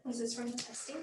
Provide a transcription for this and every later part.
Was this from the testing?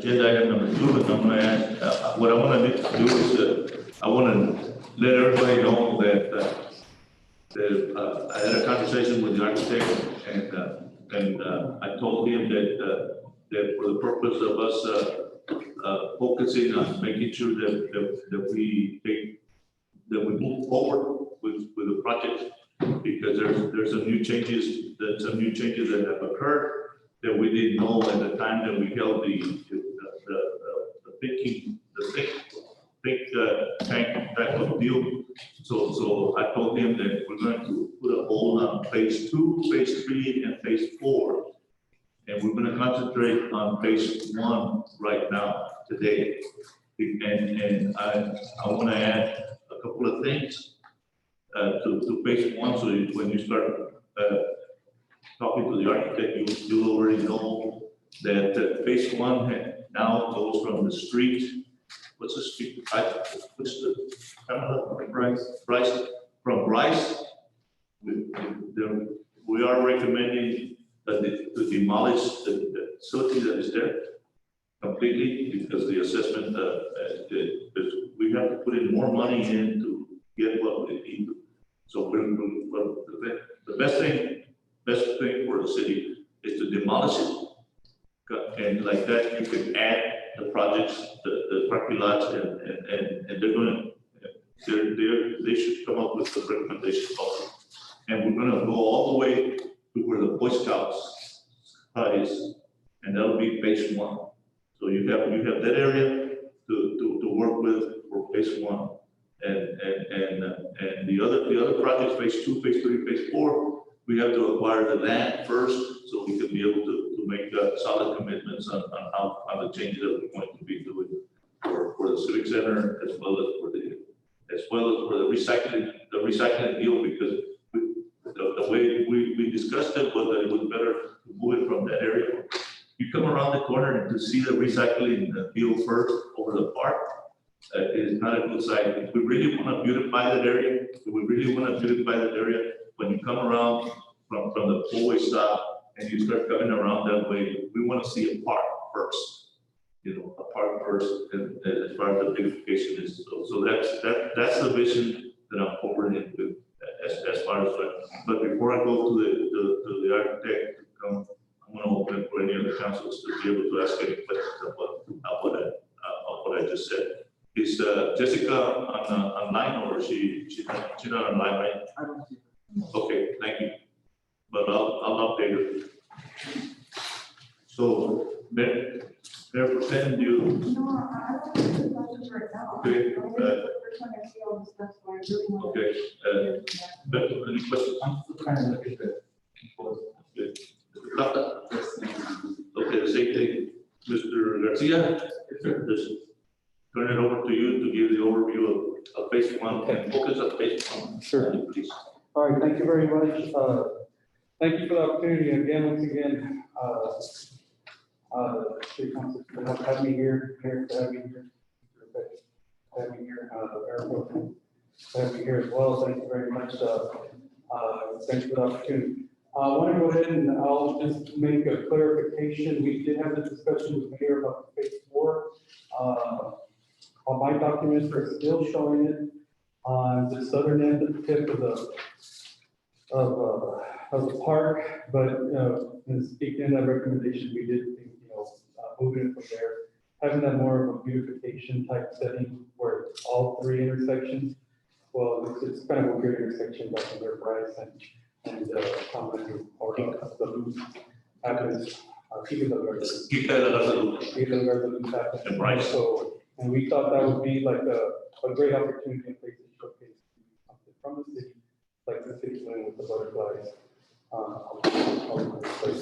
Agenda item number 2, and I'm going to ask, what I want to do is, I want to let everybody know that, I had a conversation with the architect, and I told him that for the purpose of us focusing on making sure that we move forward with the project, because there's some new changes that have occurred that we didn't know at the time that we held the think tank type of deal. So I told him that we're going to put a hold on phase 2, phase 3, and phase 4. And we're going to concentrate on phase 1 right now, today. And I want to add a couple of things to phase 1. So when you start talking to the architect, you'll already know that phase 1 now goes from the street. What's the street? What's the Bryce? From Bryce, we are recommending to demolish the facility that is there completely, because the assessment, we have to put in more money in to get what we need. So the best thing for the city is to demolish it. And like that, you can add the projects, the parking lots, and they're going to, they should come up with the recommendations also. And we're going to go all the way to where the Boy Scouts is, and that'll be phase 1. So you have that area to work with for phase 1, and the other projects, phase 2, phase 3, phase 4, we have to acquire the land first, so we can be able to make solid commitments on how the changes that we're going to be doing for the civic center, as well as for the recycling deal, because the way we discussed it was that it was better to move it from that area. You come around the corner and to see the recycling deal first over the park, It is not a good site. If we really want to beautify that area, when you come around from the four-way stop and you start coming around that way, we want to see a park first. A park first, and as far as the beautification is. So that's the vision that I'm forwarding into as far as that. But before I go to the architect to come, I'm going to open it for any other councils to be able to ask any questions of what I just said. Is Jessica online, or she's not online, right? I don't see it. Okay, thank you. But I'll update her. So, Mayor Pro Tem, you, No, I don't have the questions right now. Okay, I think the first time I see all this stuff, so I really want to. okay, Beto, any questions? I'm still trying to look at the. Okay. Mr. Plata? Okay, the same thing. Mr. Garcia? Just turn it over to you to give the overview of phase one and focus on phase one. Sure. Please. All right, thank you very much. Thank you for the opportunity again, once again, City Council, for having me here, Mayor, for having me here. Having me here, Mayor, for having me here as well. Thank you very much. Thanks for the opportunity. I want to go ahead and I'll just make a clarification. We did have the discussion with Mayor about phase 4. All my documents are still showing it on the southern end of the tip of the park, but in speaking that recommendation, we did think, moving from there, having that more of a beautification type setting where it's all 3 intersections. Well, it's kind of a weird intersection back in their price and common or the loop happens. Keep And Bryce. So, and we thought that would be like a great opportunity and place to showcase something from the city, like the city's doing with the butterflies.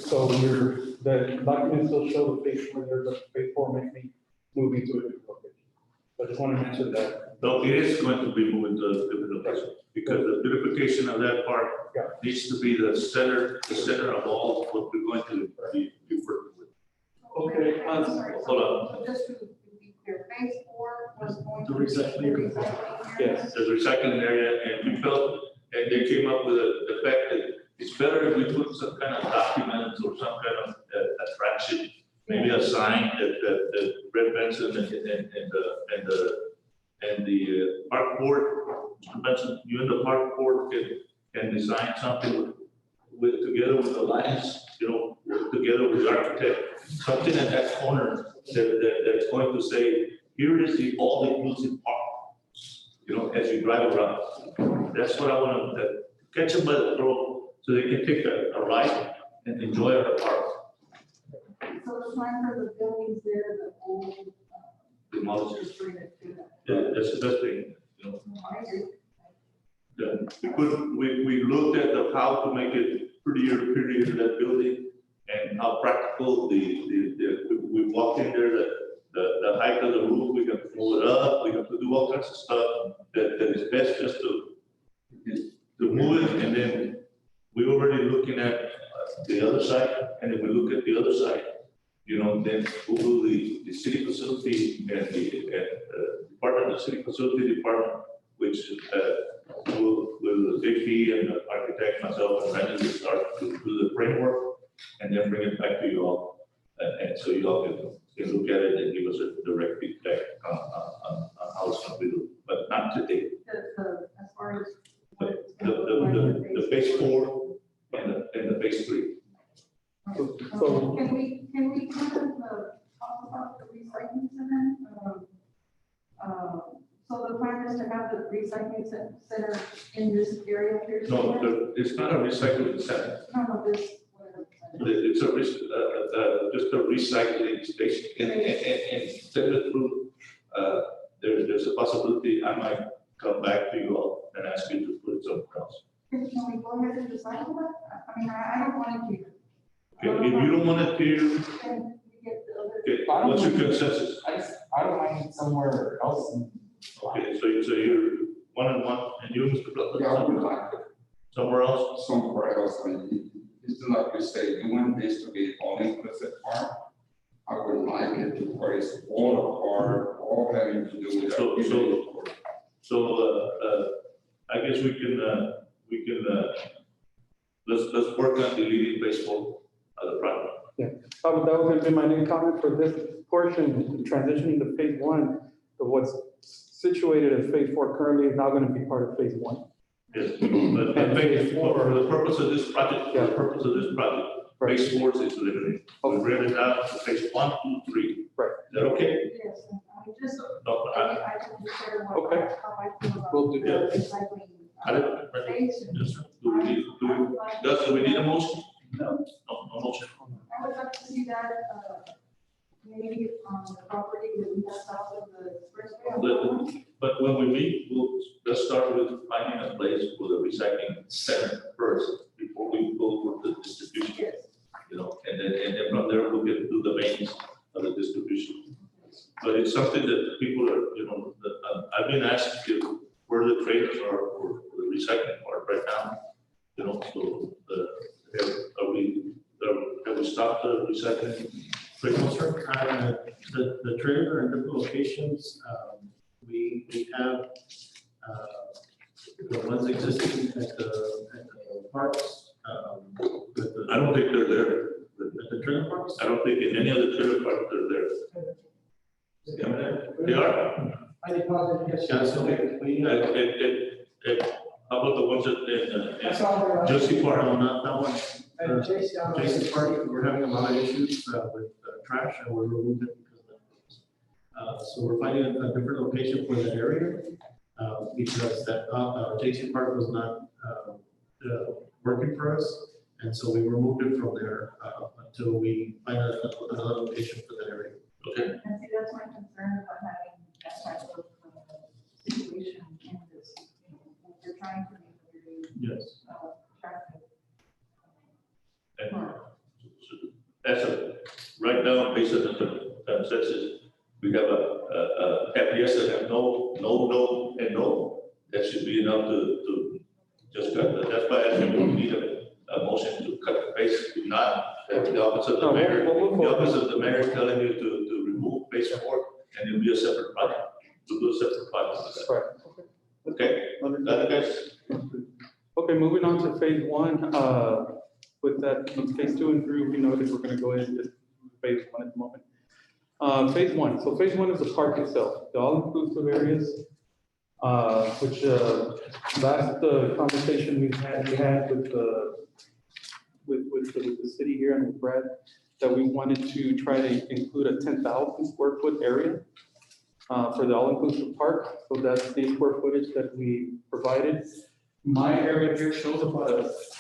So the documents still show the phase 4 there, but phase 4 makes me moving to a different location. So I just want to mention that. No, it is going to be moving to a different location because the beautification of that park needs to be the center of all what we're going to be working with. Okay, I'm sorry. Hold on. So just to be clear, phase 4 was going to The be recycling. the recycling area? Yes. There's a recycling area, and we felt, and they came up with the fact that it's better if we put some kind of documents or some kind of attraction, maybe a sign that Brett Benson and the park board, Mr. Benson, you and the park board can design something together with the Alliance, together with the architect, something at that corner that's going to say, here is the all-inclusive park, as you drive around. That's what I want to catch them by the throat so they can take a ride and enjoy our park. So the sign for the buildings there, the old. Demolish it. Just bring it to that. Yeah, that's the best thing, I agree. Yeah, we looked at how to make it prettier that building and how practical we walked in there, the height of the roof, we can pull it up, we have to do all kinds of stuff that is best just to move it. And then we're already looking at the other side, and if we look at the other side, then we'll do the city facility and the department, the city facility department, which will JP and the architect, myself, and Brandon will start to do the framework and then bring it back to you all. And so you all can look at it and give us a direct feedback on how it's going to be done, but not today. As far as. The phase 4 and the phase 3. So- Can we kind of talk about the recycling center? So the plan is to have the recycling center in this area here? No, it's not a recycling center. No, this, whatever. It's just a recycling station. And send it through, there's a possibility I might come back to you all and ask you to put it somewhere else. Can we go ahead and recycle that? I mean, I don't want it here. Okay, if you don't want it here, Can we get the other? okay, what's your consensus? I don't mind somewhere else. Okay, so you're one, and you, Mr. Yeah, I would Plata, like to somewhere else? somewhere else, it's like you say, you want this to be all inclusive farm. I wouldn't mind if the parties all apart, all having to do with that. So, I guess we can, let's work on deleting baseball as a project. That was gonna be my new comment for this portion, transitioning to phase one, of what's situated as phase four currently is now gonna be part of phase one. Yes, but for the purpose of this project, Right. phase four is eliminated. We read it out to phase 1, 2, 3. Right. Is that okay? Yes, and I just, No, I can just share what, Okay. how I feel about We'll do the that. recycling. I don't- Phase. Yes, sir. Do we need a motion? No, no motion. I would like to see that, maybe on the property that we have south of the expressway. But when we meet, let's start with finding a place for the recycling center first, before we go for the distribution, Yes. you know, and then from there, we can do the mains of the distribution. But it's something that people are, you know, I've been asked if where the trailers are for the recycling part right now, you know, so, have we stopped the recycling? No, sir. The trailer in different locations, we have, the ones existing at the parks, I don't think they're there. at the trailer parks. I don't think in any other trailer park they're there. They are? Yeah, so we, How about the ones that, Josie Park? no, not that one. Jason Park, we're having a lot of issues with trash, and we're removing it because of that. So we're finding a different location for that area, because that Jason Park was not working for us, and so we removed it from there until we find another location for that area. Okay, And see, that's my concern about having that type of situation in this, you know, we're trying to make a very, Yes. traffic. and as of, right now, based on the census, we have a FPS that have no, and no. That should be enough to just cut, that's why I think we need a motion to cut the base, to not, the office of the mayor, the office of the mayor is telling you to remove base 4, and it'll be a separate project, to do a separate project. Right. Okay, that guys, Okay, moving on to phase one, with that, phase 2 and 3, we noted we're gonna go into phase 1 at the moment. Phase 1, so phase 1 is the park itself, the all-inclusive areas, which, last conversation we had with the city here and with Brad, that we wanted to try to include a 10,000 square foot area for the all-inclusive park, so that's the square footage that we provided. My area here shows about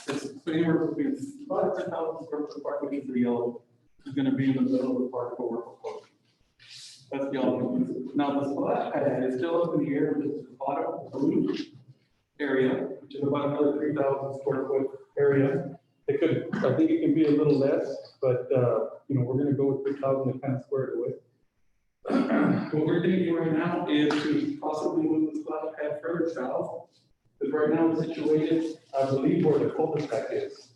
it's anywhere between about 10,000 square foot park, which is the yellow, is gonna be in the middle of the park where we're proposing. That's the all-inclusive. Now, the splash pad is still up in the air, which is the bottom blue area, which is about another 3,000 square foot area. It could, I think it can be a little less, but, you know, we're gonna go with 3,000 to kind of square it away. What we're thinking right now is to possibly move the splash pad further south. Because right now it's situated, I believe, where the cul-de-sac is.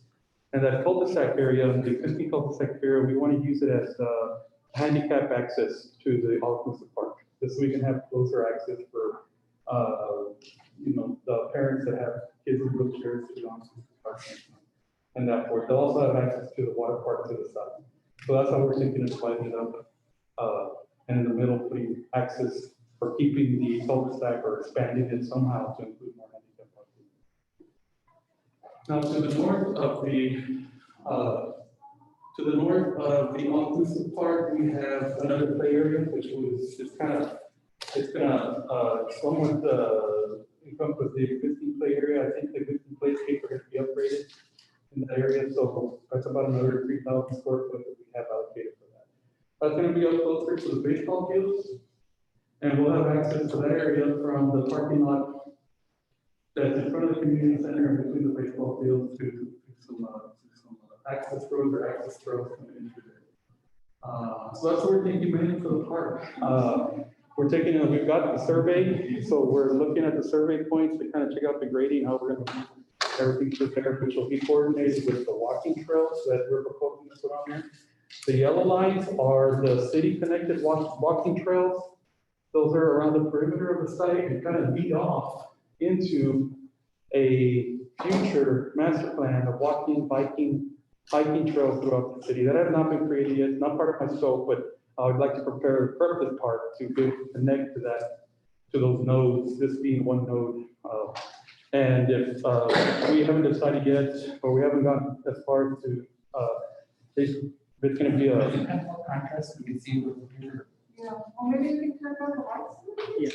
And that cul-de-sac area, the existing cul-de-sac area, we want to use it as handicap access to the all-inclusive park. Just so we can have closer access for, you know, the parents that have kids in wheelchairs to the all-inclusive park. And that forth. They'll also have access to the water park to the side. So that's how we're thinking of dividing it up. And in the middle, putting access for keeping the cul-de-sac or expanding it somehow to include more handicap parking. Now, to the north of the all-inclusive park, we have another play area, which was just kind of, it's gonna somewhat encompass the existing play area. I think the existing playscape are gonna be upgraded in that area, so that's about another 3,000 square foot that we have allocated for that. That's gonna be up closer to the baseball fields. And we'll have access to that area from the parking lot that's in front of the community center and between the baseball fields to some access roads or access roads coming into there. So that's what we're thinking mainly for the park. We've got the survey, so we're looking at the survey points to kind of check out the grading, how we're gonna do everything prepared, which will be coordinated with the walking trails that we're proposing to put on there. The yellow lines are the city-connected walking trails. Those are around the perimeter of the site and kind of lead off into a future master plan of walking, biking trails throughout the city. That has not been created yet, not part of my scope, but I would like to prep this part to connect to that, to those nodes, this being one node. And if we haven't decided yet, or we haven't gone as far as to, it's gonna be But a, you can have contrast, we can see what here. Yeah, or maybe we can turn on the lights. Yes.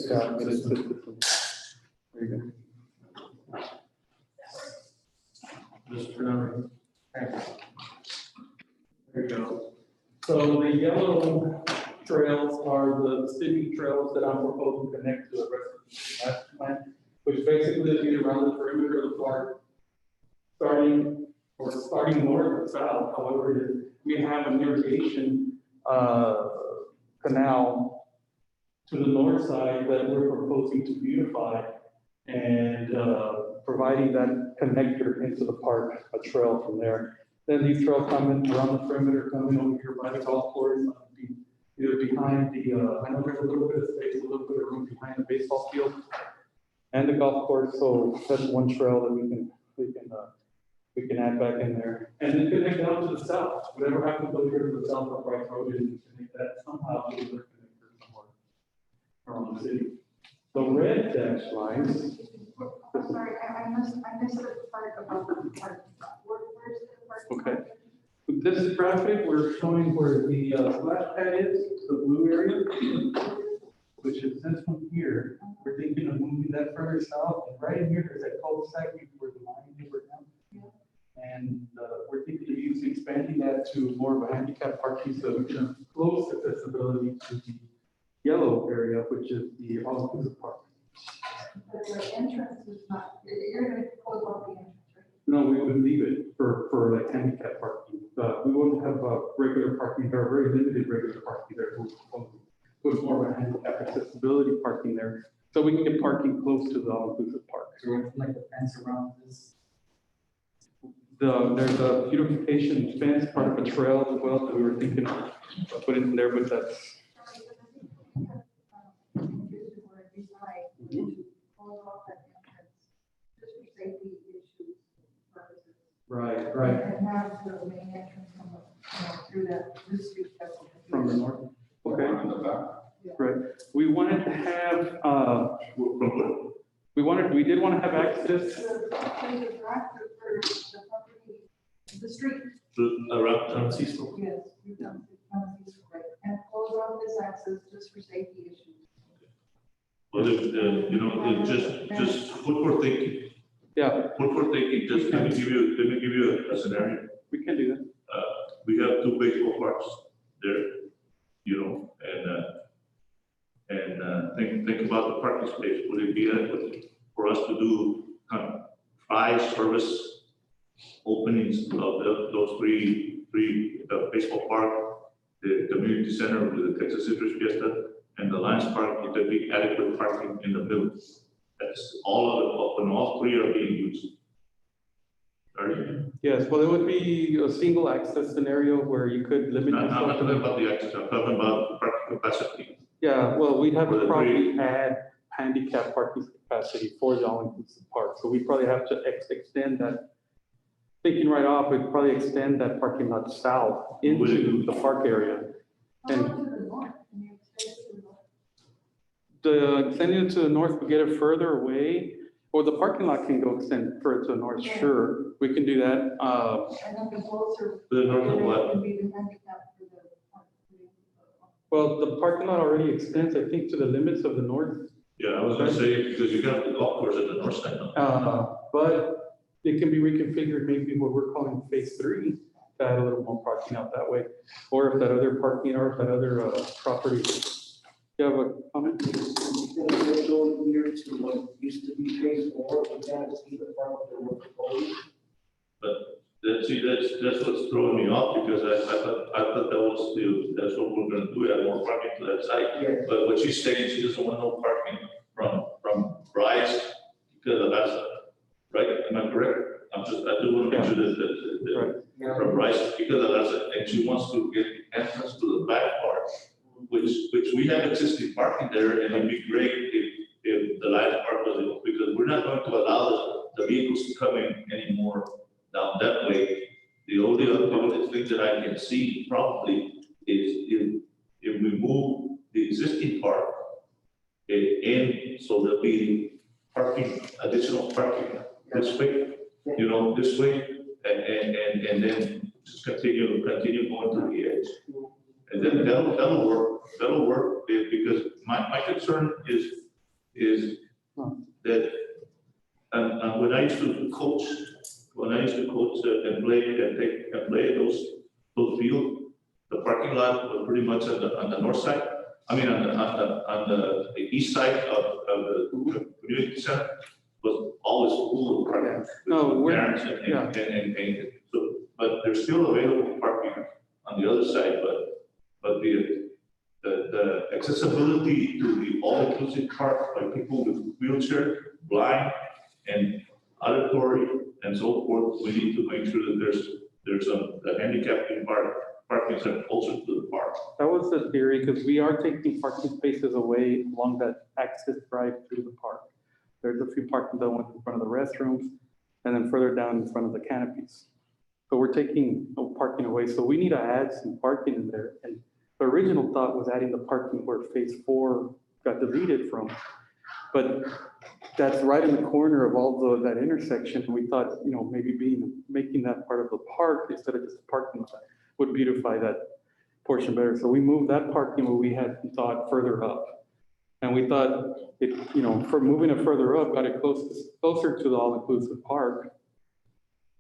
yeah, it's- there you go. Just turn on. There you go. So the yellow trails are the city trails that I'm proposing to connect to the rest of the master plan, which basically is either around the perimeter of the park, starting north or south, however it is. We have an irrigation, canal to the north side that we're proposing to beautify and, providing that connector into the park, a trail from there. Then these trails come in around the perimeter, coming over here by the golf course, either behind the, I know there's a little bit of space, a little bit of room behind the baseball field and the golf course, so that's one trail that we can add back in there. And then connect down to the south, whatever happens over here to the south of Rice Road, and connect that somehow to the connector somewhere around the city. The red dash lines, I'm sorry, I missed the part about the park. Where's the park? Okay. This graphic, we're showing where the splash pad is, the blue area, which is this one here. We're thinking of moving that further south, and right in here, there's that cul-de-sac where the line is right now. And we're thinking of expanding that to more of a handicap parking, so we can have close accessibility to the yellow area, which is the all-inclusive park. But the entrance is not, you're gonna close off the entrance, right? No, we would leave it for like handicap parking. We wouldn't have regular parking there, very limited regular parking there. We'll put more of a handicap accessibility parking there, so we can get parking close to the all-inclusive park. So it's like the fence around this. There's a beautification fence, part of a trail as well, that we were thinking of putting in there, but that's, Close off that entrance, just for safety issues purposes. right, And have the main entrance come up, through that, this street. that's what it from the is. north. Okay, In the back. right. We wanted to have, we did want to have access. The drive for the property, the street, Around Cecil. yes, we've done, right, and close off this access just for safety issues. Well, just food for thinking, Yeah, just let me give you a scenario. we can do that. We have two baseball parks there, and think about the parking space. Would it be adequate for us to do kind of 5 service openings of those three baseball park, the community center with the Texas Citrus Fiesta, and the Lions Park? Would there be adequate parking in the middle? That's all of it, and all 3 are being used. Right? Yes, well, it would be a single access scenario where you could limit I'm yourself not to talking the. about the access, I'm talking about the parking capacity. Yeah, well, we'd have For to the probably add handicap parking capacity for the all-inclusive park. So we probably have to extend that. Thinking right off, we'd probably extend that parking lot south into the park area. How And- about to the north? Can you extend it to the north? Extending it to the north, we get it further away, or the parking lot can go extend further to the north, Yeah. sure, we can do that. And then the closer. To the north of what? Would be the handicap for the park. Well, the parking lot already extends, I think, to the limits of the north, Yeah, I was gonna say, because you got the golf course at the north side now. but it can be reconfigured maybe what we're calling phase 3, to add a little more parking out that way, or if that other parking, or if that other property. You have a comment? Go here to what used to be phase 4, we gotta see the front of the proposed. That's what's throwing me off, because I thought that's what we're gonna do, add more parking to that site. Yeah. But what she's saying, she doesn't want no parking from Bryce just want to make sure that, Right. from Bryce, because and she wants to get entrance to the back part, which we have existing parking there, and it'd be great if the light part was, because we're not going to allow the vehicles to come in anymore down that way. The only thing that I can see probably is if we move the existing park in, so there'll be parking, additional parking this way, this way, and then just continue going to the edge. And then that'll work, because my concern is that, and when I used to coach and play those fields, the parking lot was pretty much on the north side. I mean, on the east side of the community center was always full of parking. No, we're- Parents and so, but there's still available parking on the other side, but the accessibility to the all-inclusive park by people with wheelchair, blind, and auditory, and so forth, we need to make sure that there's the handicapping parking are closer to the park. That was the theory, because we are taking parking spaces away along that access drive through the park. There's a few parking that went in front of the restrooms, and then further down in front of the canopies. So we're taking parking away, so we need to add some parking in there. And the original thought was adding the parking where phase 4 got deleted from. But that's right in the corner of all that intersection. We thought, maybe making that part of the park instead of just a parking lot would beautify that portion better. So we moved that parking where we had thought further up. And we thought for moving it further up, got it closer to the all-inclusive park.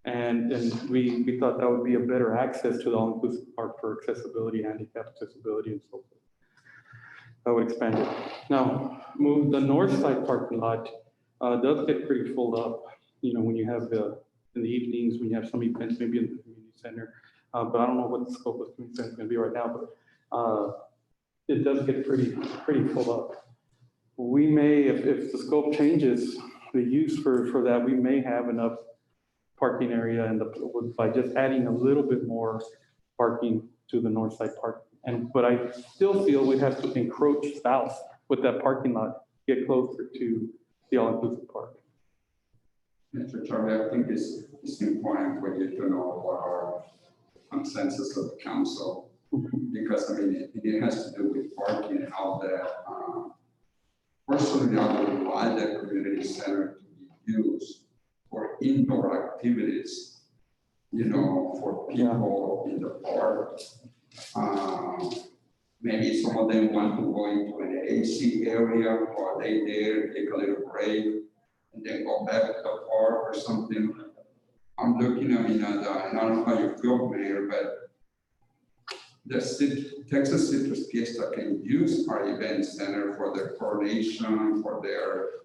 And we thought that would be a better access to the all-inclusive park for accessibility, handicap accessibility, and so forth. That would expand it. Now, move the north side parking lot does get pretty full up, when you have in the evenings, when you have some events, maybe in the community center. But I don't know what the scope of the community center is going to be right now, but it does get pretty full up. We may, if the scope changes, the use for that, we may have enough parking area by just adding a little bit more parking to the north side park. But I still feel we'd have to encroach south with that parking lot, get closer to the all-inclusive park. Mr. Charlie, I think it's important for you to know what our consensus of the council, because it has to do with parking and all that. Personally, I would like the community center to be used for indoor activities, for people in the park. Maybe some of them want to go into an AC area, or they there, take a little break, and then go back to the park or something. I'm looking, and I don't know how you feel, Mayor, but the Texas Citrus Fiesta can use our event center for their coronation, for their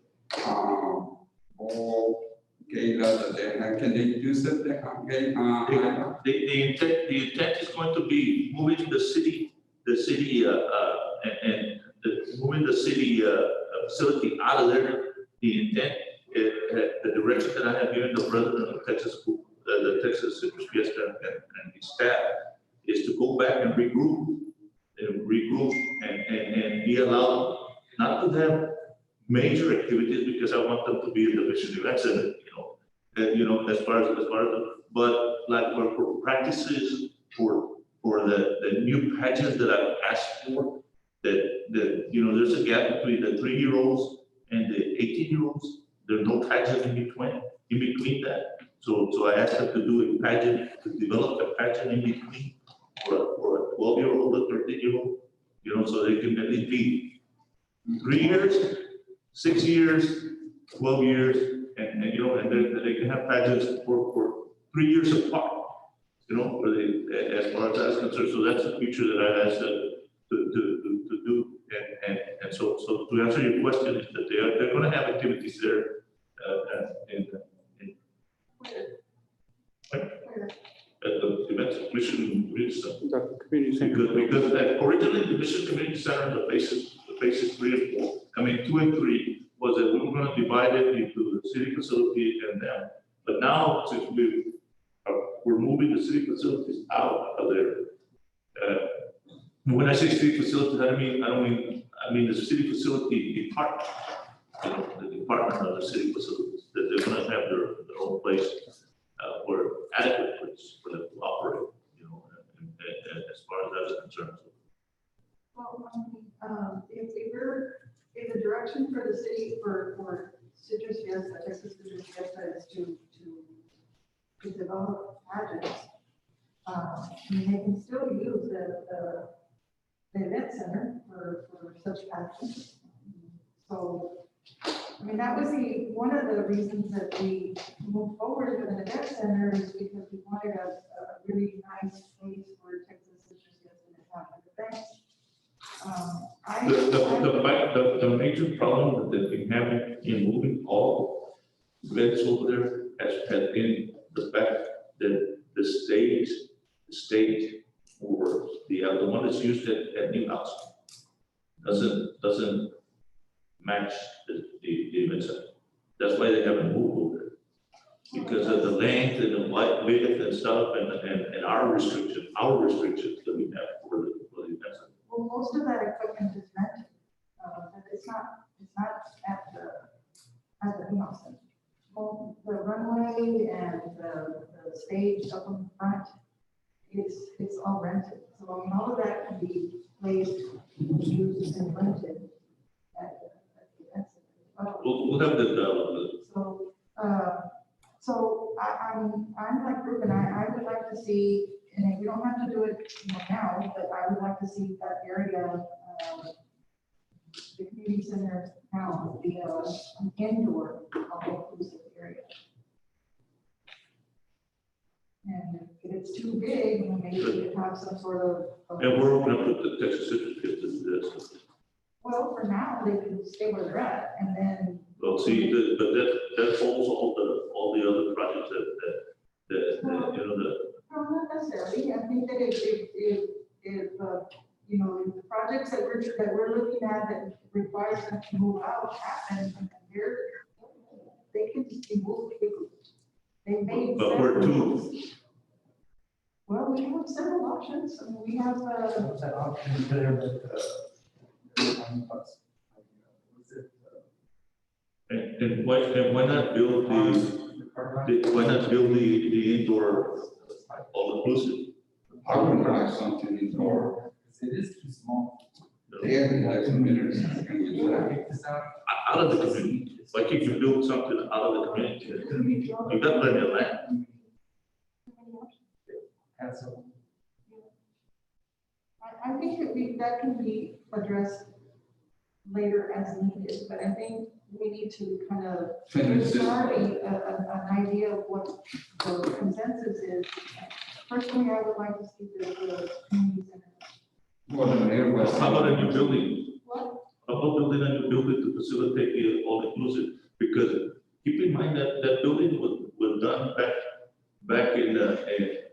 ball gala that they have. Can they use it? The intent is going to be moving the city moving the city facility out of there. The intent, the direction that I have given the president of Texas, the Texas Citrus Fiesta and his staff, is to go back and regroup and be allowed not to have major activities, because I want them to be in the Mission Event Center, as far as but like for practices, for the new pageants that I've asked for, that there's a gap between the 3-year-olds and the 18-year-olds. There's no pageant in between that. So I asked them to do a pageant, to develop a pageant in between for a 12-year-old, a 13-year-old, so they can at least be 3 years, 6 years, 12 years, and they can have pageants for 3 years apart, as far as that's concerned. So that's the feature that I asked them to do. And so to answer your question, is that they're going to have activities there at the event Mission Center. Community center. Because originally the Mission Community Center, the phases 3 and 4, 2 and 3, was that we were going to divide it into the city facility and them. But now, since we're moving the city facilities out of there. When I say city facilities, I mean the city facility department, you know, the department of the city facilities, that they're gonna have their own place, or adequate place for them to operate, you know, and as far as that's concerned. Well, if the direction for the city for Citrus Fiesta, Texas Citrus Fiesta is to develop projects, I mean, they can still use the event center for such actions. So, I mean, that was one of the reasons that we moved forward with an event center is because we wanted a really nice place for Texas Citrus Fiesta to have events. The major problem that they've been having in moving all events over there has been the fact that the state or the one that's used at Newhouse doesn't match the event center. That's why they haven't moved over there. Because of the length and the width and stuff and our restrictions that we have for the event center. Well, most of that equipment is rented, but it's not at the Newhouse Center. Well, the runway and the stage up in front, it's all rented. So, I mean, all of that can be placed, used and rented at the event center. We'll have the So I'm like Ruben, I would like to see, and we don't have to do it now, but I would like to see that area, the community center now be an indoor, all-inclusive area. And if it's too big, then maybe we could have some sort of. and we're gonna put the Texas Citrus Fiesta to this. Well, for now, they can stay where they're at, and then. Well, see, but that holds all the other projects that you know, No, not necessarily. I think that if you know, if the projects that we're looking at that requires them to move out happen, and they can just be moved quickly. They may. But we're too. Well, we have several options. I mean, we have, What's that option there, but, $100. Was it, And why not build why not build the indoor all inclusive? I would like something indoor. it is too small. There, like some minutes, can use When I that. picked this out, Out of the community, why can't you build something out of the community? You got plenty of land. and so, I think that can be addressed later as needed, but I think we need to kind of. Finish this. Already an idea of what the consensus is. Personally, I would like to see the community center. Well, the mayor was. How about a new building? What? How about building a new building to facilitate the all inclusive? Because keep in mind that building was done back in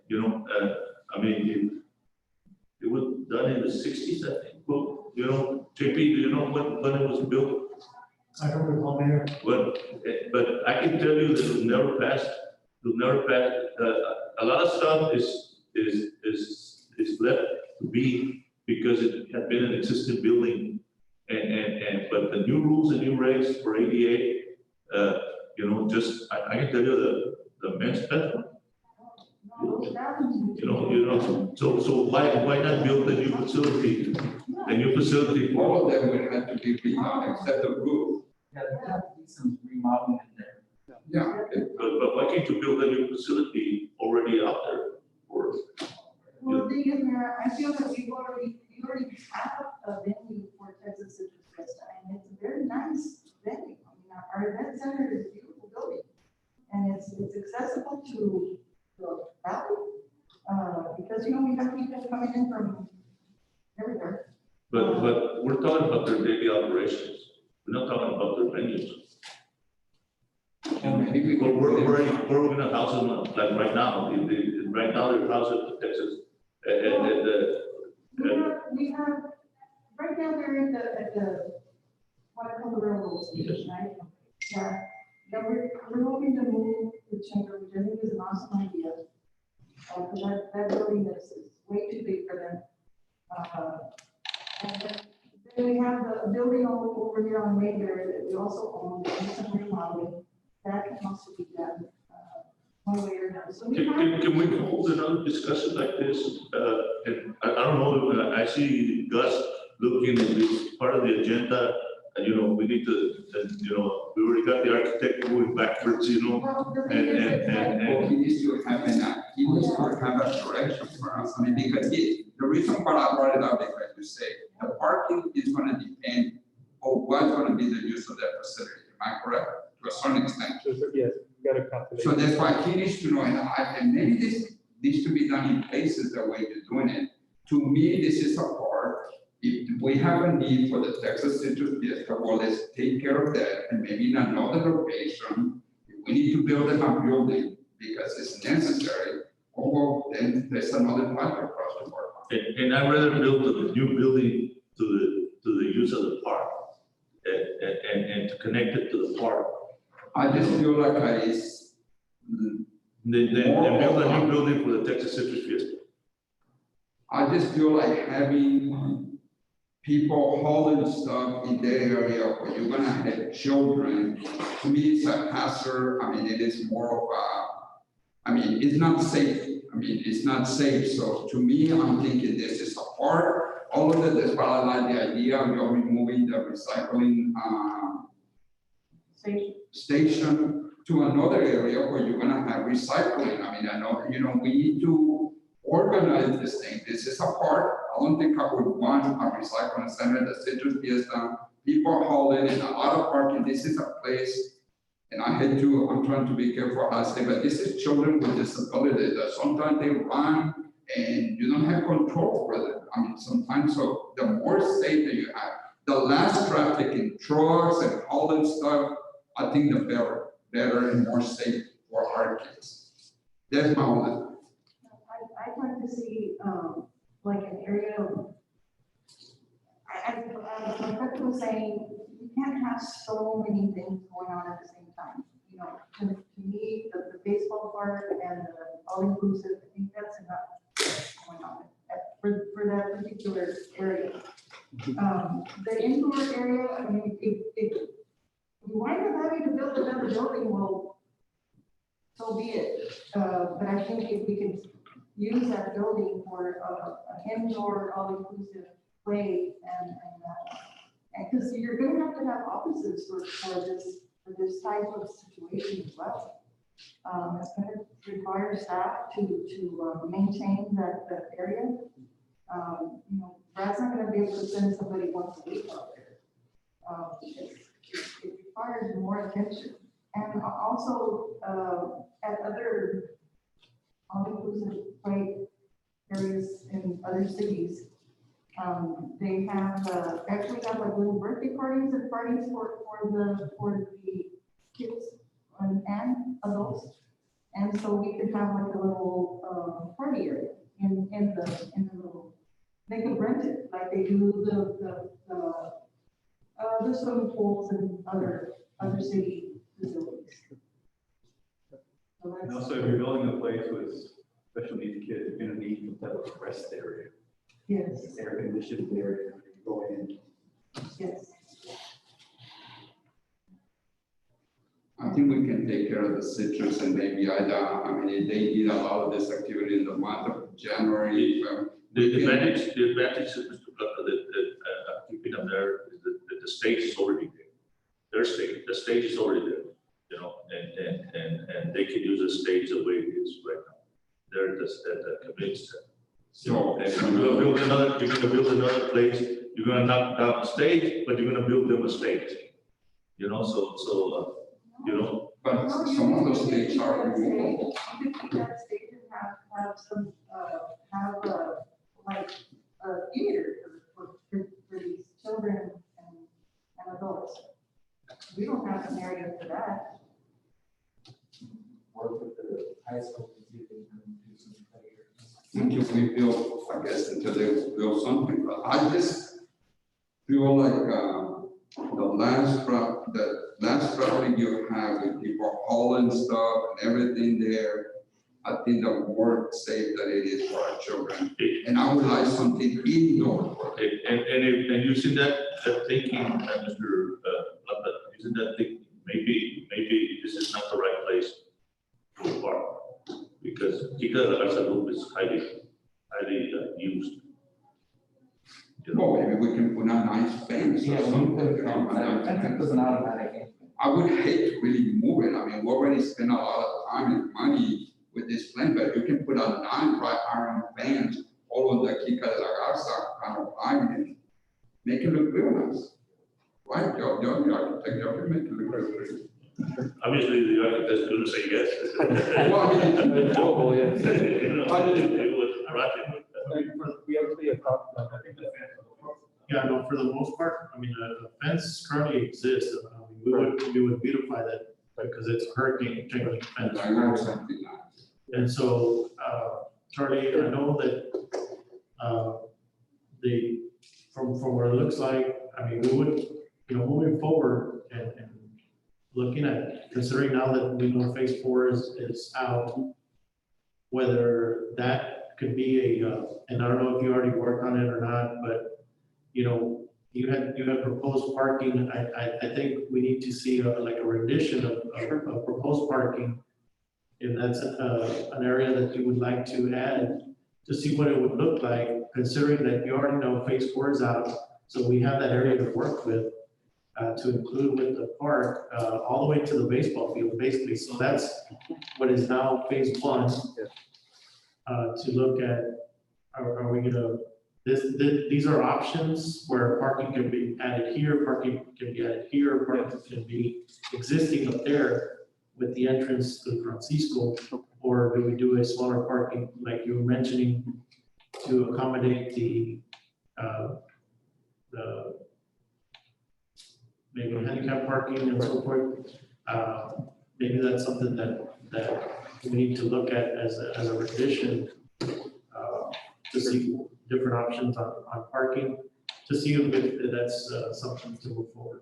you know, I mean, it was done in the 60s, I think. Well, you know, JP, do you know when it was built? I don't recall there. Well, but I can tell you that it will never pass. A lot of stuff is left to be because it had been an existing building. But the new rules and new regs for ADA, you know, just, I can tell you the men's bathroom, you know, so why not build a new facility? A new facility for All of them would have to be redone except the roof. Yeah, there has to be some remodeling in there. Yeah, But why can't you build a new facility already out there? Or, Well, the thing is, Mayor, I feel that we already have a venue for Texas Citrus Fiesta, and it's a very nice venue. I mean, our event center is a beautiful building, and it's accessible to the valley, because, you know, we have people coming in from everywhere. but we're talking about their daily operations. We're not talking about their venues. and maybe we could. We're gonna house them, like right now, right now they're housing in Texas. We have, right now, they're at the, what I call the railroad station, right? Yeah, then we're hoping to move the chamber, which I think is an awesome idea. Because that building is way too big for them. And then we have the building over here on Mayberry that we also own, the remodeling. That can also be done, one way or another. So we have. Can we hold another discussion like this? And I don't know, I see Gus looking at this part of the agenda, and, we need to, we already got the architect moving backwards, Well, the thing is, it's like, Well, he needs to have he needs to have a direction for us, I mean, because the reason why I brought it up, because you say, the parking is gonna depend on what's gonna be the use of that facility, am I correct? To a certain extent. Yes, you gotta calculate. So that's why he needs to know, and maybe this needs to be done in places the way you're doing it. To me, this is a part, if we have a need for the Texas Citrus Fiesta, well, let's take care of that, and maybe in another location, if we need to build a building because it's necessary, well, then there's another part across the board. And I'd rather build a new building to the use of the park, and to connect it to the park. I just feel like it's, They build a new building for the Texas Citrus Fiesta. I just feel like having people hauling stuff in that area where you're gonna have children, to me, it's a hazard. I mean, it is more of it's not safe. I mean, it's not safe. So to me, I'm thinking this is a part, all of it, that's why I like the idea of you're removing the recycling, station to another area where you're gonna have recycling. I mean, I know, we need to organize this thing. This is a part. I don't think I would want a recycling center, the Citrus Fiesta, people hauling in a lot of parking. This is a place, and I'm trying to be careful how I say, but this is children with disabilities that sometimes they run and you don't have control over them. I mean, sometimes, so the more safe that you have, the less traffic in trucks and hauling stuff, I think the better and more safe for our kids. That's my only. I'd like to see, like an area of, like Petra was saying, you can't have so many things going on at the same time. To me, the baseball park and the all-inclusive, I think that's enough going on for that particular area. The indoor area, I mean, if you wind up having to build another building, well, so be it. But I think if we can use that building for an indoor all-inclusive play and because you're gonna have to have offices for this type of situation as well. It's gonna require staff to maintain that area. Brad's not gonna be able to send somebody once a week out there. It requires more attention. And also, at other all-inclusive play areas in other cities, they have, actually have like little birthday parties and parties for the kids and adults. And so we could have like a little, party area in the little, they could rent it, like they do the swimming pools and other city facilities. So And that's, also, if you're building a place with special needs kids, you're gonna need some type of rest area, yes, air conditioned area, when you go in. yes. I think we can take care of the citrus and maybe if they need a lot of this activity in the month of January. The advantage is, Mr. Plata, that keeping them there is that the stage is already there. The stage is already there, and they can use the stage the way it is right now. They're the convinced. So, And if you're gonna build another place, you're gonna knock down the stage, but you're gonna build them a stage. but some of those states are removable. You could keep that stage and have some, like, a theater for these children and adults. We don't have an area for that. Work with the high school to see if they can do some players. Until we build, I guess, until they build something, but I just feel like, the last property you have with people hauling stuff and everything there, I think the more safe that it is for our children. And I would like something indoor. And using that thinking, Mr. Lambert, using that thinking, maybe this is not the right place to park. Because Chica de la Garza Loop is highly used. You know, Well, maybe we can put a nice fence or Yeah, something. we you know, and I think then- there's an automatic. I would hate to really move it. I mean, we already spent a lot of time and money with this plan, but you can put a nine bright iron fence all of the Chica de la Garza kind of island. Make it look real nice. Right, y'all, the architect, y'all can make it look real pretty. obviously, the architect's gonna say yes. Well, I mean, Doable, yes. You know, it was right. We actually adopted that. Yeah, no, for the most part, I mean, a fence currently exists. We would beautify that because it's a hurricane chain link fence. I want something nice. And so, Charlie, I know that, from what it looks like, I mean, we would, you know, moving forward and looking at, considering now that we know phase 4 is out, whether that could be and I don't know if you already worked on it or not, but, you know, you had proposed parking. I think we need to see like a rendition of proposed parking. If that's an area that you would like to add, to see what it would look like, considering that you already know phase 4 is out. So we have that area to work with, to include with the park, all the way to the baseball field, basically. So that's what is now phase 1. To look at, are we gonna, these are options where parking can be added here, parking can be added here, parking can be existing up there with the entrance to Francisco, or do we do a smaller parking, like you were mentioning, to accommodate the maybe handicap parking and so forth? Maybe that's something that we need to look at as a rendition, to see different options on parking, to see if that's something to move forward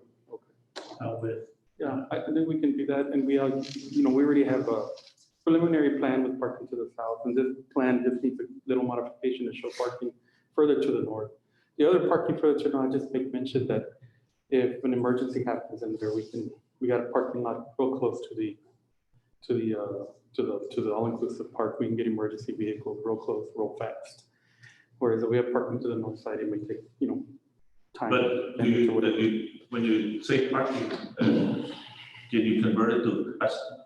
with. Yeah, I think we can do that, and we are, you know, we already have a preliminary plan with parking to the south, and this plan just needs a little modification to show parking further to the north. The other parking further to the north, I just make mention that if an emergency happens in there, we got a parking lot real close to the all-inclusive park. We can get emergency vehicles real close, real fast. Whereas if we have parking to the north side, it may take, you know, time. But when you say parking, can you convert it to capacity?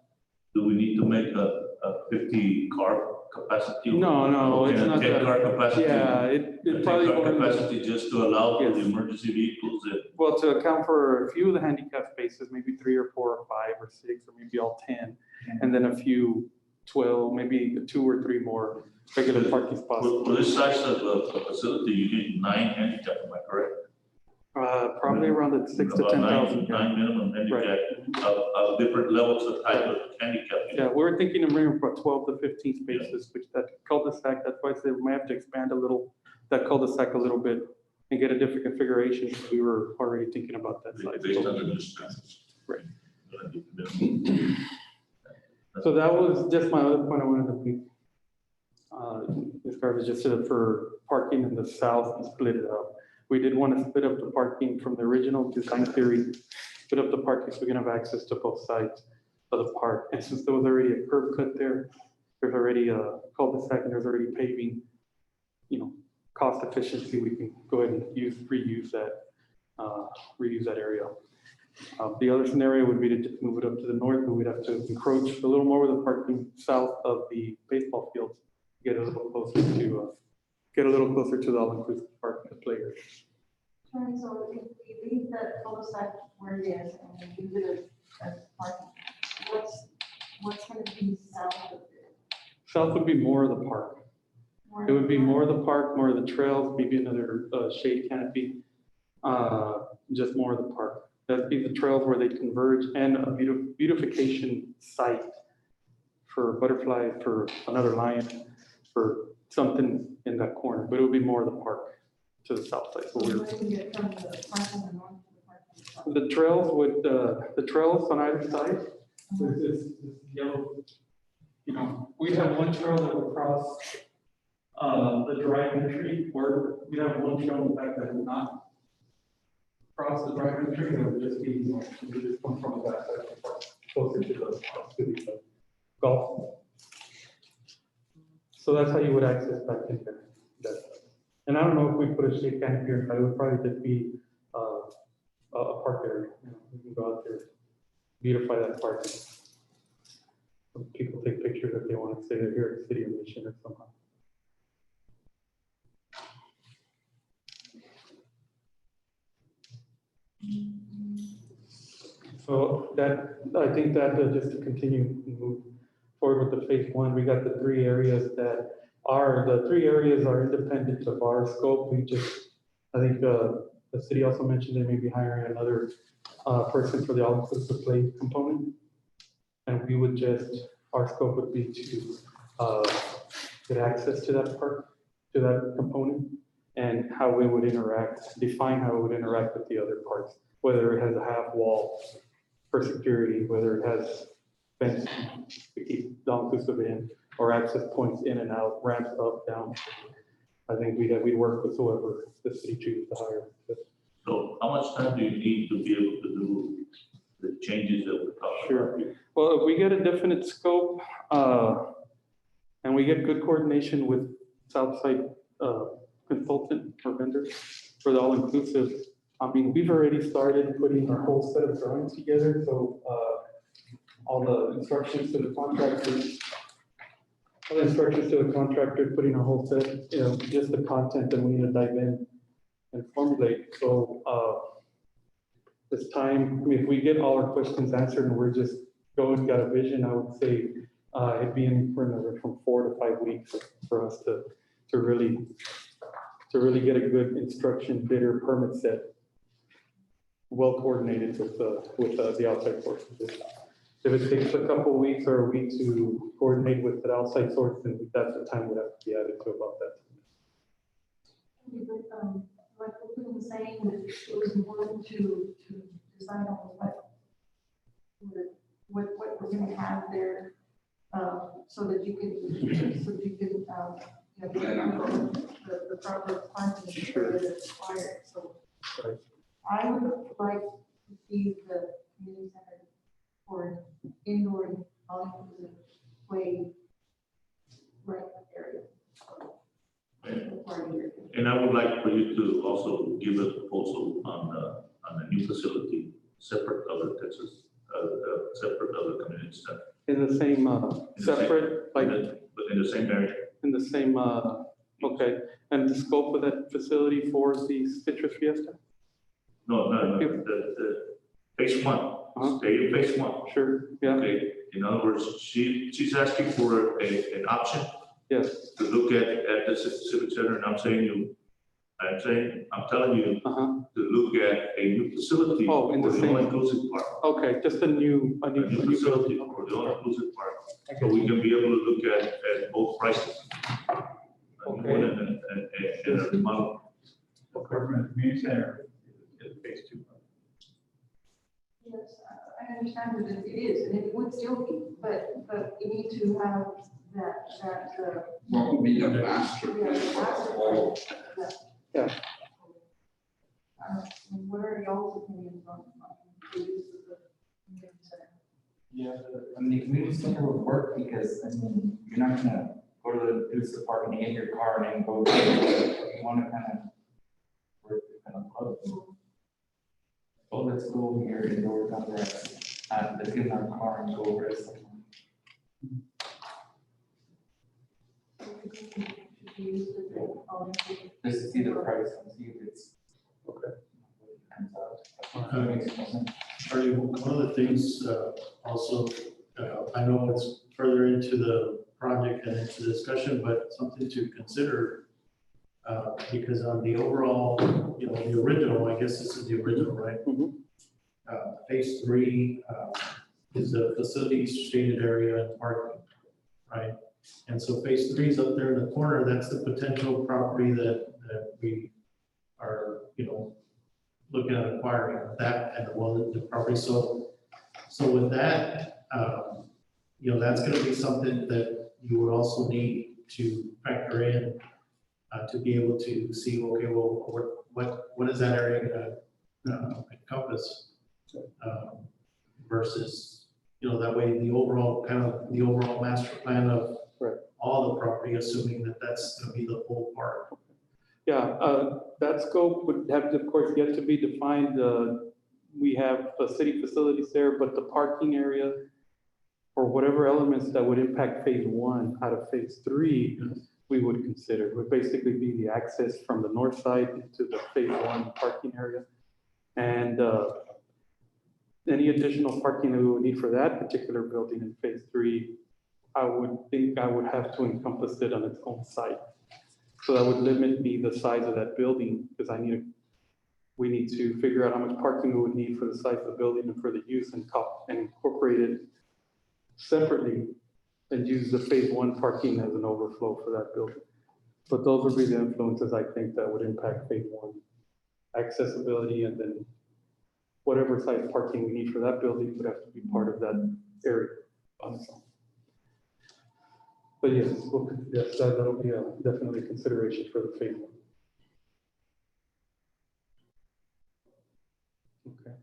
Do we need to make a 50 car capacity? No, it's Can a not 10 that. car capacity? Yeah, A it 10 probably. car won't- capacity just to allow for the Yes. emergency vehicles that, Well, to account for a few of the handicap spaces, maybe 3 or 4 or 5 or 6, or maybe all 10, and then a few 12, maybe 2 or 3 more regular parking spots. for this size of a facility, you need 9 handicap, am I correct? Probably around the 6 to About 10,000. nine minimum handicap of different levels of type of handicap. Yeah, we're thinking of bringing about 12 to 15 spaces, which that cul-de-sac, that's why I said we might have to expand a little, that cul-de-sac a little bit and get a different configuration. We were already thinking about that size. Based on the new standards. Right. Minimum. So that was just my other point I wanted to make. This garbage just said for parking in the south and split it up. We did want to split up the parking from the original design theory, split up the parking so we can have access to both sides of the park. And since there was already a curb cut there, there's already a cul-de-sac and there's already paving, you know, cost efficiency, we can go ahead and reuse that area. The other scenario would be to just move it up to the north, but we'd have to encroach a little more with the parking south of the baseball fields, get a little closer to the all-inclusive park and the players. Charlie, so if we leave that cul-de-sac where it is and we use it as parking, what's gonna be south of it? South would be more of the park. It would be more of the park, more of the trails, maybe another shade canopy, just more of the park. That'd be the trails where they converge and a beautification site for butterfly, for another lion, for something in that corner, but it would be more of the park to the south side. So So we can get from the park on the north to the park on the south. the trails would, the trails on either side, this yellow, you know, we have one trail that would cross the dry entry, or we have one trail in the back that would not cross the dry entry, it would just be, you know, it would just come from the back side, closer to the golf. So that's how you would access back in there. And I don't know if we put a shade canopy here, but it would probably just be a park area. You know, we can go out there, beautify that park. So people take pictures if they want to say they're here at City of Mission or somehow. So that, I think that just to continue and move forward with the phase one, we got the three areas that are, the three areas are independent of our scope. We just, I think the city also mentioned they may be hiring another person for the all-inclusive play component. And we would just, our scope would be to get access to that part, to that component, and how we would interact, define how it would interact with the other parts, whether it has a half wall for security, whether it has fence to keep the all-inclusive in, or access points in and out, ramps up, down. I think we'd work with whoever the city chooses to hire. So how much time do you need to be able to do the changes that we're talking about? Sure. Well, if we get a definite scope, and we get good coordination with Southside consultant or vendor for the all-inclusive, I mean, we've already started putting our whole set of drawings together, so all the instructions to the contractors, putting our whole set, you know, just the content that we need to dive in and formulate. So this time, I mean, if we get all our questions answered and we're just going, got a vision, I would say it'd be in for another from 4 to 5 weeks for us to really get a good instruction bidder permit set, well coordinated with the outside sources. If it takes a couple of weeks or a week to coordinate with the outside source, then that's the time would have to be added to about that. Like Open was saying, that it was important to decide on what we're gonna have there, so that you can, you know, the proper planting area that's required, so. Right. I would like to see the community center for indoor all-inclusive play right area. And I would like for you to also give a proposal on the new facility, separate other Texas, separate other community center. In the same, separate, like, But in the same area. in the same, okay, and the scope of that facility for the Citrus Fiesta? No, the phase one, stay in phase one. Sure, yeah, Okay, in other words, she's asking for an option yes, to look at the civic center, and I'm telling you, uh-huh, to look at a new facility Oh, in the for the same- all-inclusive park. okay, just a new A new facility for the all-inclusive park, so we can be able to look at both prices. Okay. And a model. Government community center is phase 2. Yes, I understand that it is, and it would still be, but you need to have that, What would be the master yeah, plan the for master the whole? plan. Yeah. And what are y'all's opinions on the use of the community center? Yeah, I mean, the community center would work because, I mean, you're not gonna go to the police department, get your car and then go. You wanna kind of work kind of close. Oh, let's go over here and work on that, let's get in our car and go over it. Should be used as a all-inclusive. Just to see the price and see if it's. Okay. Comes out. That makes more sense. Charlie, one of the things also, I know it's further into the project and into the discussion, but something to consider. Because on the overall, you know, the original, I guess this is the original, right? Mhm. Phase 3 is the facilities, shaded area and parking, right? And so phase 3 is up there in the corner. That's the potential property that we are, you know, looking at acquiring that and the property. So with that, you know, that's gonna be something that you would also need to factor in to be able to see, okay, well, what is that area gonna encompass? Versus, you know, that way the overall master plan of Right. all the property, assuming that that's gonna be the whole park. Yeah, that scope would have, of course, yet to be defined. We have the city facilities there, but the parking area or whatever elements that would impact phase one out of phase three, we would consider, would basically be the access from the north side into the phase one parking area. And any additional parking that we would need for that particular building in phase three, I would think I would have to encompass it on its own site. So that would limit me the size of that building, because we need to figure out how much parking we would need for the size of the building and for the use and incorporate it separately and use the phase one parking as an overflow for that building. But those would be the influences I think that would impact phase one. Accessibility, and then whatever size parking we need for that building would have to be part of that area on its own. But yes, that'll be definitely a consideration for the phase one. Okay.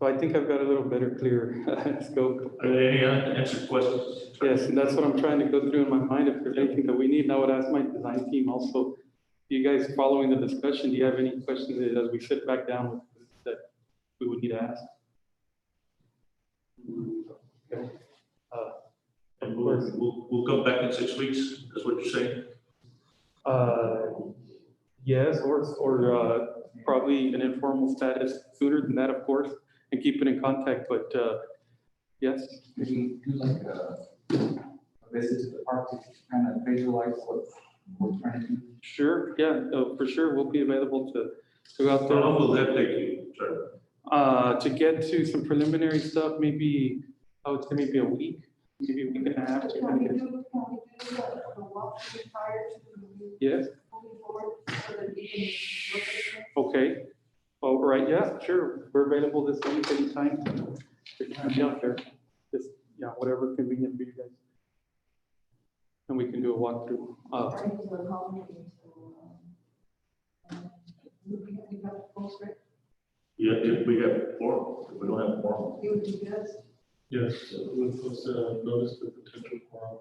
So I think I've got a little better clear scope. Are there any unanswered questions? Yes, and that's what I'm trying to go through in my mind. If there's anything that we need, and I would ask my design team also. You guys following the discussion, do you have any questions as we sit back down with that we would need to ask? Okay. And we'll come back in 6 weeks, that's what you're saying? Yes, or probably an informal status sooner than that, of course, and keep it in contact, but yes. Could we do like a visit to the park to kind of visualize what we're trying to do? Sure, yeah, for sure, we'll be available to go out How there. long will that take you, sir? To get to some preliminary stuff, maybe, I would say maybe a week, maybe a week and a half. to Can kind we of get- do the walkthrough prior to Yes, moving forward so that we can look at it? okay. All right, yeah, sure, we're available this week anytime. To kind of be out there, just, yeah, whatever convenient for you guys. And we can do a walkthrough. Right, so the whole meeting, so, we have folks, right? Yeah, if we have four, if we don't have four. You would be best. Yes, we'll post a notice of potential forum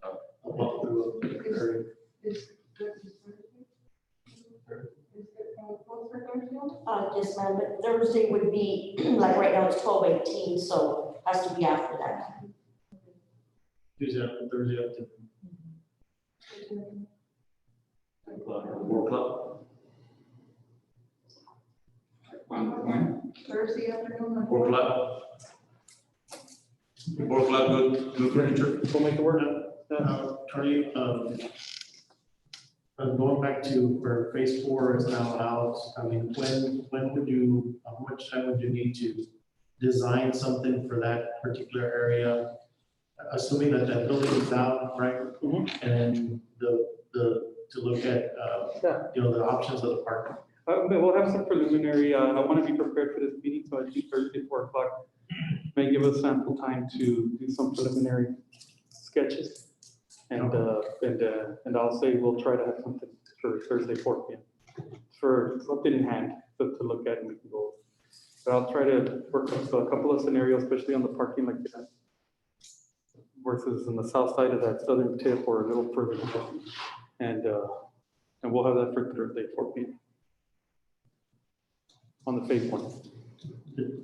for a walkthrough of the area. Is that the Thursday? Is it, folks for Thursday? Yes, ma'am, but Thursday would be, like right now it's 12:18, so has to be after that. Tuesday after Thursday after. 4 o'clock? When? Thursday afternoon. 4 o'clock? 4 o'clock, good furniture? We'll make it work. Attorney, going back to where phase 4 is now out, I mean, when would you, how much time would you need to design something for that particular area? Assuming that that building is out, right? And to look at, Yeah. you know, the options of the park. But we'll have some preliminary, I want to be prepared for this meeting, so I think Thursday, 4 o'clock may give us ample time to do some preliminary sketches. And I'll say we'll try to have something for Thursday, 4 p.m. for something in hand to look at and we can go over. But I'll try to work up a couple of scenarios, especially on the parking like that versus on the south side of that southern tip or a little further. And we'll have that for Thursday, 4 p.m. on the phase 1.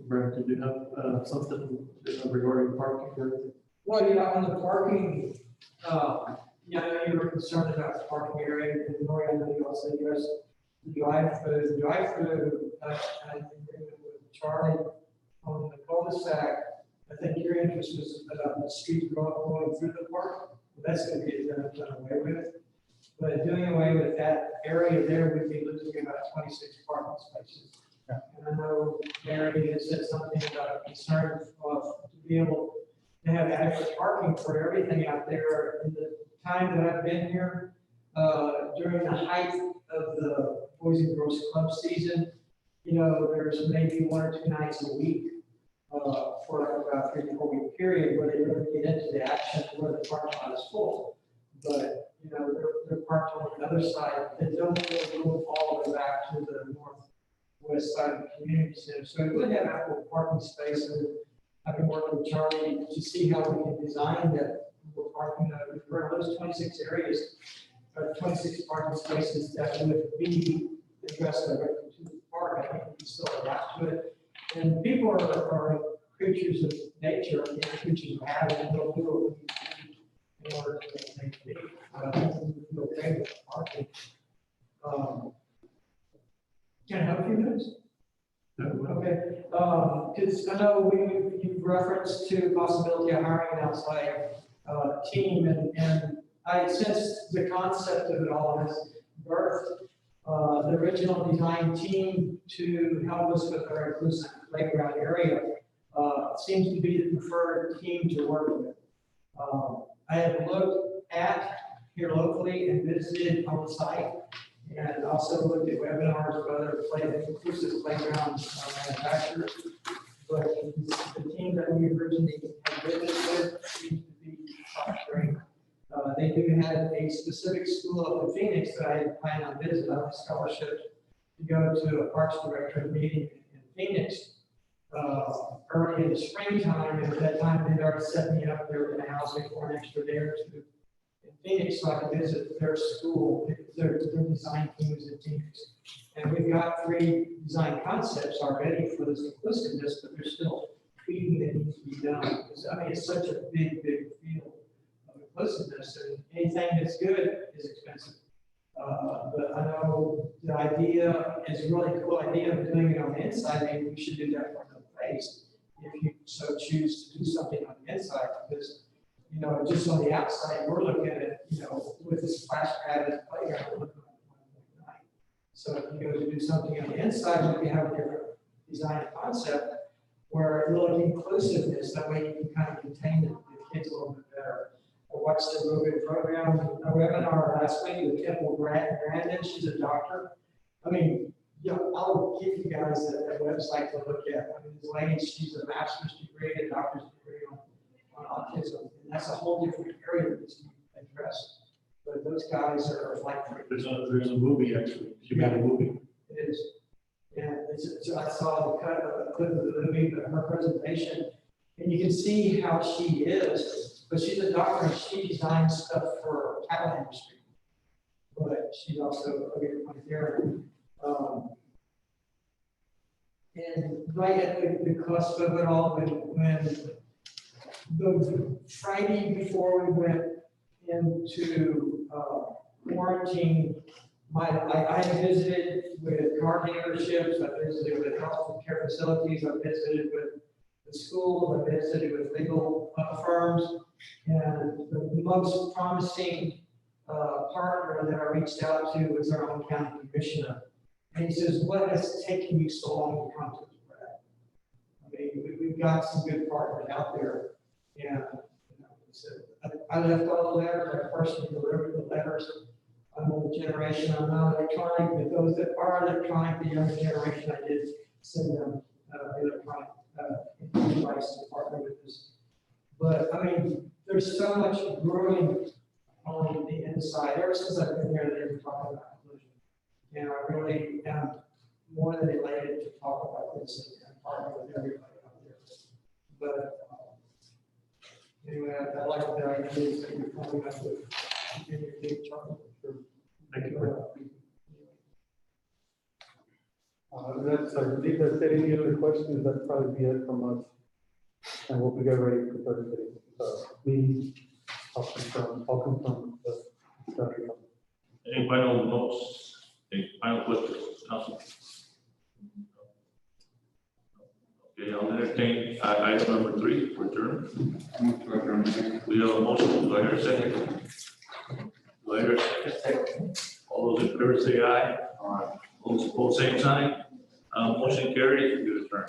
Brad, did you have something regarding parking or anything? Well, yeah, on the parking, yeah, I know you were concerned about the parking area, and Nori, I know you also addressed the drive-through, I'm in agreement with Charlie on the cul-de-sac. I think your interest was about the street going through the park, that's gonna be done away with. But doing away with that area there, we'd be losing about 26 parking spaces. And I know Mary has said something about a concern of to be able to have adequate parking for everything out there. In the time that I've been here, during the height of the Boys and Girls Club season, you know, there's maybe 1 or 2 nights a week for like about 3 to 4 week period where they really get into the action where the parking lot is full. But, you know, they're parked on the other side, they don't really move all the way back to the northwest side of the community center. So we would have ample parking space, and I've been working with Charlie to see how we can design that we're parking, for those 26 areas, 26 parking spaces that would be addressed directly to the park. I think we can still adapt to it. And people are creatures of nature, and creatures of habit, and they'll do what we need in order to make it. I think we'll be okay with parking. Can I have a few minutes? Okay, because I know you've referenced to possibility of hiring an outside team, and I sense the concept of it all has birthed the original design team to help us with our inclusive playground area. Seems to be the preferred team to work with. I have looked at here locally and visited on the site, and also looked at webinars of other inclusive playground manufacturers. But the team that we originally had visited with seems to be top grade. They do have a specific school up in Phoenix that I had planned on visiting. I have a scholarship to go to a Parks Director meeting in Phoenix early in the springtime. And at that time, they'd already set me up there in a housing for an extra day or two in Phoenix so I could visit their school, their design team is in Phoenix. And we've got 3 design concepts already for this inclusiveness, but there's still tweaking that needs to be done. Because, I mean, it's such a big field of inclusiveness, and anything that's good is expensive. But I know the idea is a really cool idea of doing it on the inside. Maybe we should do that for the face if you so choose to do something on the inside, because, you know, just on the outside, we're looking at, you know, with this splash pad and playground, we're looking at 1.9. So if you go to do something on the inside, maybe have a different design concept where a little inclusiveness, that way you can kind of contain the kids a little bit better. I watched the Rogan program, a webinar last week with Temple Grandin. She's a doctor. I mean, yeah, I'll give you guys that website to look at. I mean, this lady, she's a master's degree, a doctor's degree on autism, and that's a whole different area that needs to be addressed. But those guys are like. There's a movie, actually. She made a movie. It is. And I saw the cut of a clip of the movie, but her presentation, and you can see how she is, but she's a doctor and she designs stuff for cattle industry. But she's also a good point there. And right at the cusp of it all, when the Friday before we went into quarantine, I visited with car dealerships, I visited with health care facilities, I visited with the schools, I visited with legal firms, and the most promising partner that I reached out to was our own county commissioner. And he says, "What has taken you so long to come to this, Brad?" I mean, we've got some good partners out there. And you know, he said, I left all the letters, I personally delivered the letters. I'm of the generation, I'm not electronic, but those that are electronic, the younger generation, I did send them electronic advice to partner with this. But I mean, there's so much growing on the inside. Ever since I've been here, they've been talking about inclusion. And I really am more than elated to talk about this and partner with everybody out there. But anyway, I like the ideas that you're coming up with. Continue to take charge. Thank you. That's, I believe that's it. Any other questions? That'd probably be it from us. And we'll get ready for Thursday. Meeting, I'll confirm the study. Any final notes, any final questions, council? Okay, I'll entertain item number 3 for adjournment. Move to adjourn. We have a motion, do I hear a second? Do I hear a second? All those in favor say aye. All those opposed, same sign. Motion carries, we adjourn.